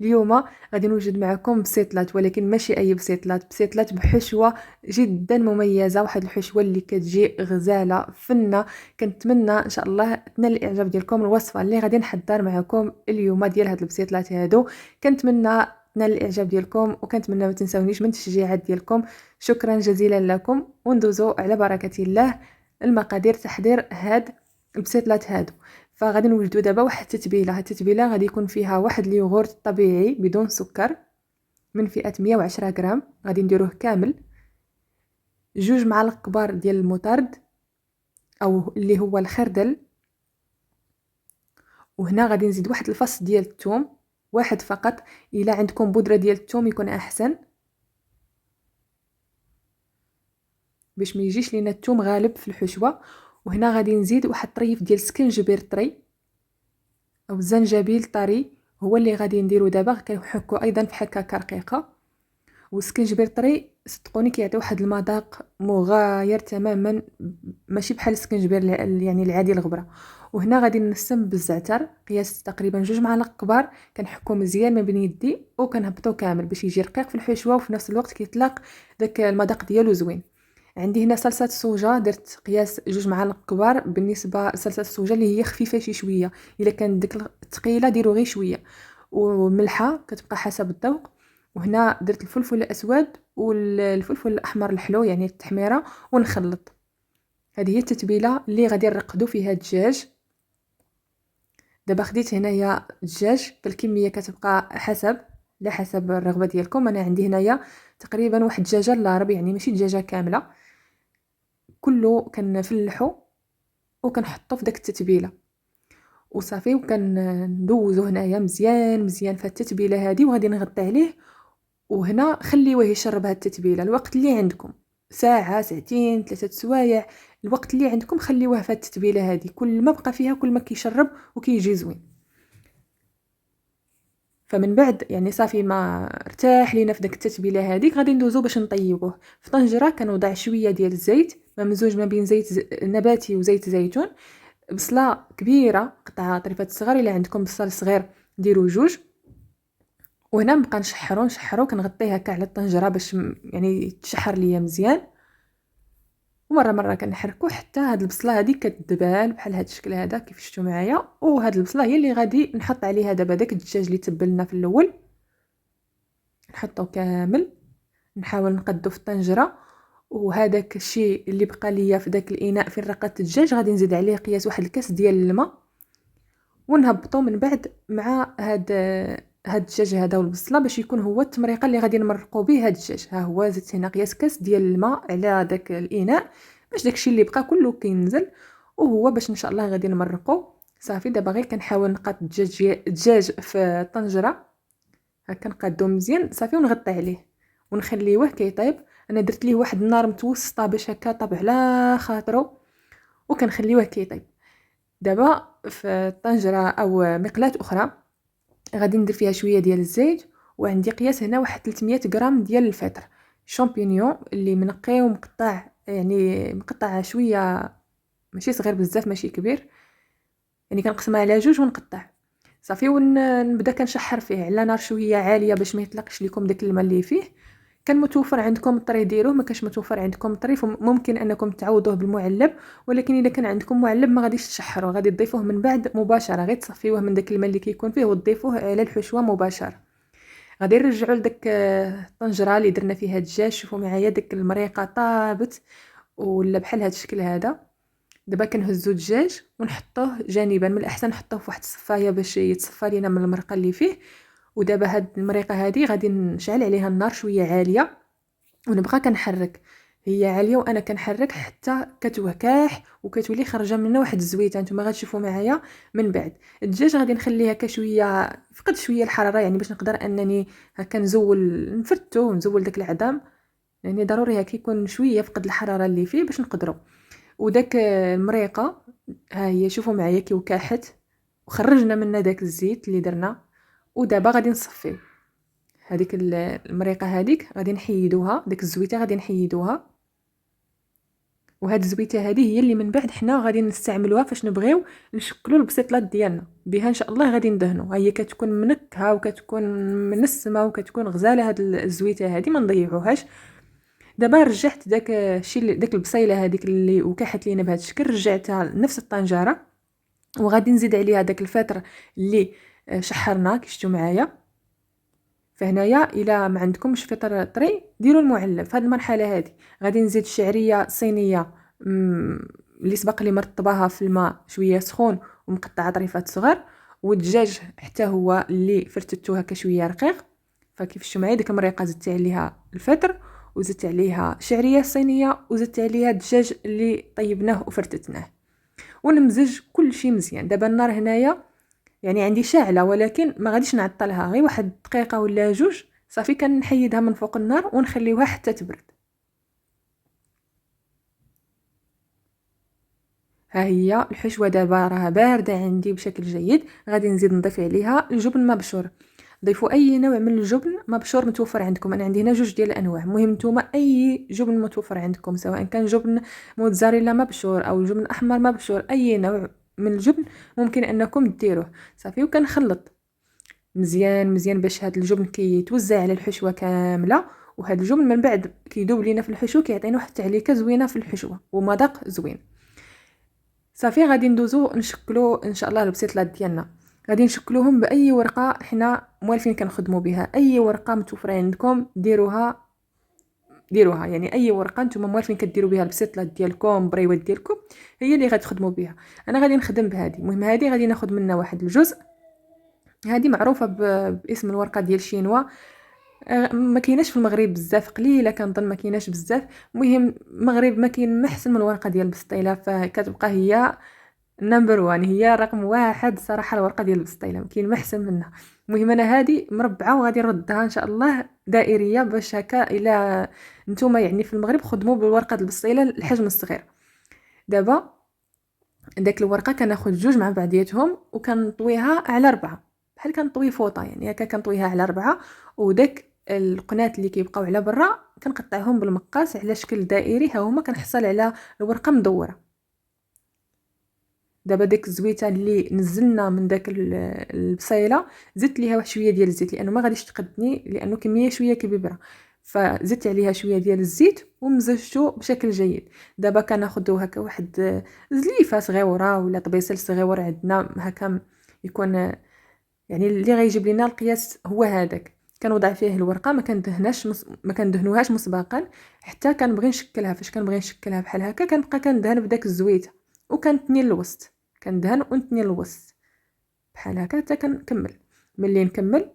اليوم غادي نوجد معكم بسيطلات، ولكن ماشي اي بسيطلات بحشوه جدا مميزه، واحد الحشوه اللي كتجي غزاله فنه. كنتمنى ان شاء الله تنال الاعجاب ديالكم الوصفه اللي غادي نحضر معكم اليوم ديال هاد البسيطلات هادو. كنتمنى تنال الاعجاب ديالكم، وكنتمنى ما تنساونيش من التشجيعات ديالكم. شكرا جزيلا لكم، وندوزو على بركه الله المقادير تحضير هاد البسيطلات هادو. فغادي نوجدوا دابا واحد التتبيله. هاد التتبيله غادي يكون فيها واحد اليوغورت طبيعي بدون سكر من فئه 110 غرام، غادي نديروه كامل. 2 معالق كبار ديال المطرد او اللي هو الخردل. وهنا غادي نزيد واحد الفص ديال الثوم، واحد فقط. الا عندكم بودره ديال الثوم يكون احسن، باش ما يجيش لينا الثوم غالب في الحشوه. وهنا غادي نزيد واحد طريف ديال السكنجبير طري او الزنجبيل طري، هو اللي غادي نديرو دابا. كنحكو ايضا في حكه رقيقه. والسكنجبير طري صدقوني كيعطي واحد المذاق مغاير تماما، ماشي بحال السكنجبير يعني العادي الغبره. وهنا غادي نسم بالزعتر قياس تقريبا 2 معالق كبار. كنحكو مزيان ما بين يدي وكنهبطو كامل باش يجي رقيق في الحشوه، وفي نفس الوقت كيطلق داك المذاق ديالو زوين. عندي هنا صلصه الصوجه، درت قياس 2 معالق كبار. بالنسبه لصلصه الصوجه اللي هي خفيفه شي شويه، الا كانت ديك الثقيله ديروا غير شويه. وملحه كتبقى حسب الذوق. وهنا درت الفلفل الاسود والفلفل الاحمر الحلو يعني التحميره، ونخلط. هذه هي التتبيله اللي غادي نرقدو فيها الدجاج. دابا خديت هنايا الدجاج بالكميه كتبقى حسب لا حسب الرغبه ديالكم. انا عندي هنايا تقريبا واحد الدجاجه لارب، يعني ماشي دجاجه كامله. كله كنفلحو وكنحطو في داك التتبيله وصافي، وكندوزو هنايا مزيان مزيان في التتبيله هذه، وغادي نغطي عليه. وهنا خليوه يشرب هاد التتبيله الوقت اللي عندكم، ساعه ساعتين 3 سوايع. الوقت اللي عندكم خليوه في التتبيله هذه، كل ما بقى فيها كل ما كيشرب وكيجي زوين. فمن بعد يعني صافي ما ارتاح لينا في داك التتبيله هذيك، غادي ندوزو باش نطيبوه. في طنجره كنوضع شويه ديال الزيت ممزوج ما بين زيت نباتي وزيت زيتون. بصله كبيره قطعه طريفات صغار، الا عندكم بصل صغير ديروا 2. وهنا نبقى نشحرو كنغطيه هكا على الطنجره باش يعني تشحر ليا مزيان. ومره مره كنحركو حتى هاد البصله هذه كتدبال بحال هاد الشكل هذا كيف شفتوا معايا. وهاد البصله هي اللي غادي نحط عليها دابا داك الدجاج اللي تبلنا في الاول، نحطو كامل. نحاول نقدو في الطنجره. وهذاك الشيء اللي بقى ليا في داك الاناء فين رقدت الدجاج غادي نزيد عليه قياس واحد الكاس ديال الماء، ونهبطو من بعد مع هاد الدجاج هذا والبصله باش يكون هو التمريقه اللي غادي نمرقوا به هاد الدجاج. ها هو زدت هنا قياس كاس ديال الماء على داك الاناء باش داكشي اللي بقى كله كينزل، وهو باش ان شاء الله غادي نمرقوا. صافي دابا غير كنحاول نقاد الدجاج في الطنجره هكا، نقادو مزيان صافي ونغطي عليه ونخليوه كيطيب. انا درت ليه واحد النار متوسطه باش هكا طاب على خاطرو، وكنخليوه كيطيب. دابا في الطنجره او مقلاة اخرى غادي ندير فيها شويه ديال الزيت. وعندي قياس هنا واحد 300 غرام ديال الفطر شامبينيون اللي منقي ومقطع، يعني مقطع شويه ماشي صغير بزاف ماشي كبير، يعني كنقسمها على 2 ونقطع. صافي ونبدا كنشحر فيه على نار شويه عاليه باش ما يطلقش لكم داك الماء اللي فيه. كان متوفر عندكم الطري ديروه، ما كانش متوفر عندكم الطري ممكن انكم تعوضوه بالمعلب. ولكن اذا كان عندكم معلب ما غاديش تشحروه، غادي تضيفوه من بعد مباشره، غير تصفيوه من داك الماء اللي كيكون فيه وتضيفوه على الحشوه مباشره. غادي نرجعوا لداك الطنجره اللي درنا فيها الدجاج. شوفوا معايا داك المريقه طابت ولا بحال هذا الشكل هذا. دابا كنهزو الدجاج ونحطوه جانبا، من الاحسن نحطوه في واحد الصفايه باش يتصفى لينا من المرقه اللي فيه. ودابا هاد المريقه هذه غادي نشعل عليها النار شويه عاليه ونبقى كنحرك. هي عاليه وانا كنحرك حتى كتوكاح وكتولي خارجه منها واحد الزويته. نتوما غتشوفوا معايا من بعد. الدجاج غادي نخليه هكا شويه فقد شويه الحراره، يعني باش نقدر انني هكا نفتو ونزول داك العظام. يعني ضروري هكا يكون شويه فقد الحراره اللي فيه باش نقدروا. وداك المريقه ها هي شوفوا معايا كي وكاحت وخرجنا منها داك الزيت اللي درنا. ودابا غادي نصفيه هذيك المريقه هذيك غادي نحيدوها، ديك الزويته غادي نحيدوها وهاد الزويته هذه هي اللي من بعد حنا غادي نستعملوها فاش نبغيو نشكلوا البسيطلات ديالنا بها ان شاء الله. غادي ندهنوا، هي كتكون منكهه وكتكون منسمه وكتكون غزاله. هاد الزويته هذه ما نضيعوهاش. دابا رجعت داك الشيء، داك البصيله هذيك اللي وكحت لينا بهذا الشكل، رجعتها لنفس الطنجره وغادي نزيد عليها داك الفطر اللي شحرناه كي شفتوا معايا. فهنايا الا ما عندكمش فطر طري ديروا المعلب. في هذه المرحله هذه غادي نزيد شعريه صينيه اللي سبق لي مرطباها في الماء شويه سخون ومقطعه طريفات صغار، والدجاج حتى هو اللي فرتته هكا شويه رقيق. فكيف شفتوا معايا ديك المريقه زدت عليها الفطر وزدت عليها شعريه صينيه وزدت عليها الدجاج اللي طيبناه وفرتتناه، ونمزج كل شيء مزيان. دابا النار هنايا يعني عندي شاعله، ولكن ما غاديش نعطلها، غير واحد دقيقه ولا جوج صافي كنحيدها من فوق النار ونخليوها حتى تبرد. ها هي الحشوه دابا راها بارده عندي بشكل جيد. غادي نزيد نضيف عليها الجبن مبشور. ضيفوا اي نوع من الجبن مبشور متوفر عندكم. انا عندي هنا جوج ديال الانواع. المهم نتوما اي جبن متوفر عندكم، سواء كان جبن موتزاريلا مبشور او جبن احمر مبشور، اي نوع من الجبن ممكن انكم ديروه. صافي وكنخلط مزيان مزيان باش هاد الجبن كيتوزع على الحشوه كامله، وهاد الجبن من بعد كيدوب لينا في الحشو، كيعطينا واحد التعليكه زوينه في الحشوه ومذاق زوين. صافي غادي ندوزو نشكلوا ان شاء الله البسيطلات ديالنا. غادي نشكلوهم باي ورقه حنا موالفين كنخدموا بها. اي ورقه متوفره عندكم ديروها، ديروها يعني اي ورقه نتوما موالفين كديروا بها البسيطلات ديالكم بريوات ديالكم هي اللي غتخدموا بها. انا غادي نخدم بهذه. المهم هذه غادي ناخذ منها واحد الجزء. هذه معروفه باسم الورقه ديال شينوا. ما كايناش في المغرب بزاف، قليله كنظن ما كايناش بزاف. المهم المغرب ما كاين ما احسن من الورقه ديال البسطيله، فكتبقى هي نمبر 1، هي رقم واحد صراحه. الورقه ديال البسطيله ما كاين ما احسن منها. المهم انا هذه مربعه وغادي نردها ان شاء الله دائريه، باش هكا الا نتوما يعني في المغرب خدموا بالورقه ديال البسطيله الحجم الصغير. دابا داك الورقه كناخذ جوج مع بعضياتهم وكنطويها على 4، بحال كنطوي فوطه يعني هكا كنطويها على 4. وداك القنات اللي كيبقاو على برا كنقطعهم بالمقاس على شكل دائري، ها هما كنحصل على الورقه مدوره. دابا ديك الزويته اللي نزلنا من داك البصيله زدت ليها واحد شويه ديال الزيت، لانه ما غاديش تقدني، لانه كميه شويه كبيره. فزدت عليها شويه ديال الزيت ومزجته بشكل جيد. دابا كناخذوا هكا واحد زليفه صغيره ولا طبيصل صغير عندنا هكا يكون يعني اللي غيجيب لنا القياس هو هذاك. كنوضع فيه الورقه، ما كندهنوهاش مسبقا حتى كنبغي نشكلها. فاش كنبغي نشكلها بحال هكا كنبقى كندهن بداك الزويته وكنتني الوسط، كندهن ونتني الوسط بحال هكا حتى كنكمل. ملي نكمل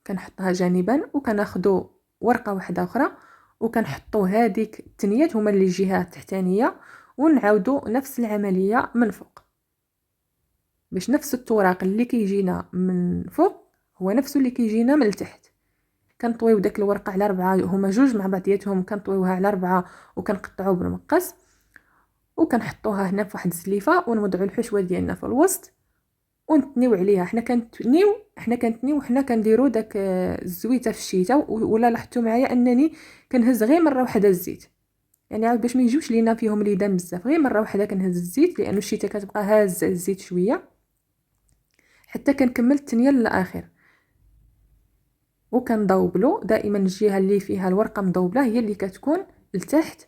كنحطها جانبا وكناخذوا ورقه واحده اخرى وكنحطوا هذيك التنيات هما اللي الجهه التحتانيه، ونعاودوا نفس العمليه من فوق، باش نفس التوراق اللي كيجينا من فوق هو نفسه اللي كيجينا من التحت. كنطويو داك الورقه على 4، هما جوج مع بعضياتهم كنطويوها على 4 وكنقطعوا بالمقص وكنحطوها هنا في واحد الزليفه ونوضعوا الحشوه ديالنا في الوسط ونتنيو عليها. حنا كنتنيو حنا كنديروا داك الزويته في الشتاء. ولا لاحظتوا معايا انني كنهز غير مره واحده الزيت، يعني عاود باش ما يجوش لينا فيهم ليدان بزاف، غير مره واحده كنهز الزيت، لانه الشتاء كتبقى هازه الزيت شويه حتى كنكمل التنيه للاخر. وكنضوبلو دائما الجهه اللي فيها الورقه مضوبله هي اللي كتكون لتحت،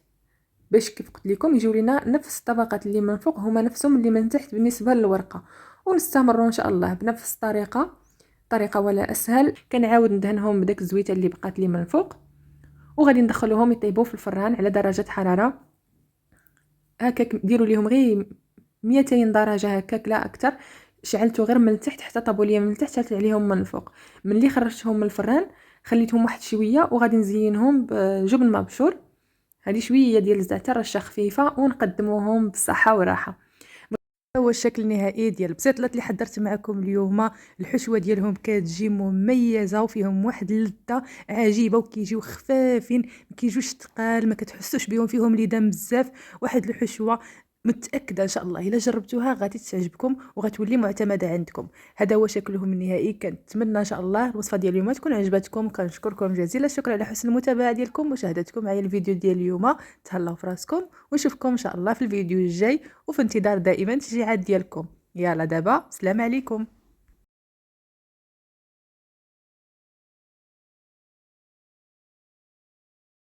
باش كيف قلت لكم يجيو لينا نفس الطبقات اللي من فوق هما نفسهم اللي من تحت بالنسبه للورقه. ونستمروا ان شاء الله بنفس الطريقه، طريقه ولا اسهل. كنعاود ندهنهم بداك الزويته اللي بقات لي من فوق، وغادي ندخلوهم يطيبوا في الفران على درجه حراره هكاك. ديروا ليهم غير 200 درجه هكاك لا اكثر. شعلته غير من التحت حتى طابوا لي من التحت، شعلت عليهم من الفوق. ملي خرجتهم من الفران خليتهم واحد شويه وغادي نزينهم بجبن مبشور. هذه شويه ديال الزعتر رشه خفيفه ونقدموهم بالصحه والراحه. هو الشكل النهائي ديال البسيطلات اللي حضرت معكم اليوم. الحشوه ديالهم كتجي مميزه وفيهم واحد اللذه عجيبه وكيجيو خفافين، ما كيجوش ثقال، ما كتحسوش بهم فيهم ليدان بزاف. واحد الحشوه متاكده ان شاء الله الا جربتوها غادي تعجبكم وغتولي معتمده عندكم. هذا هو شكلهم النهائي. كنتمنى ان شاء الله الوصفه ديال اليوم تكون عجبتكم. كنشكركم جزيل الشكر على حسن المتابعه ديالكم ومشاهدتكم معايا الفيديو ديال اليوم. تهلاو في راسكم ونشوفكم ان شاء الله في الفيديو الجاي، وفي انتظار دائما تشجيعات ديالكم. يلا دابا سلام عليكم.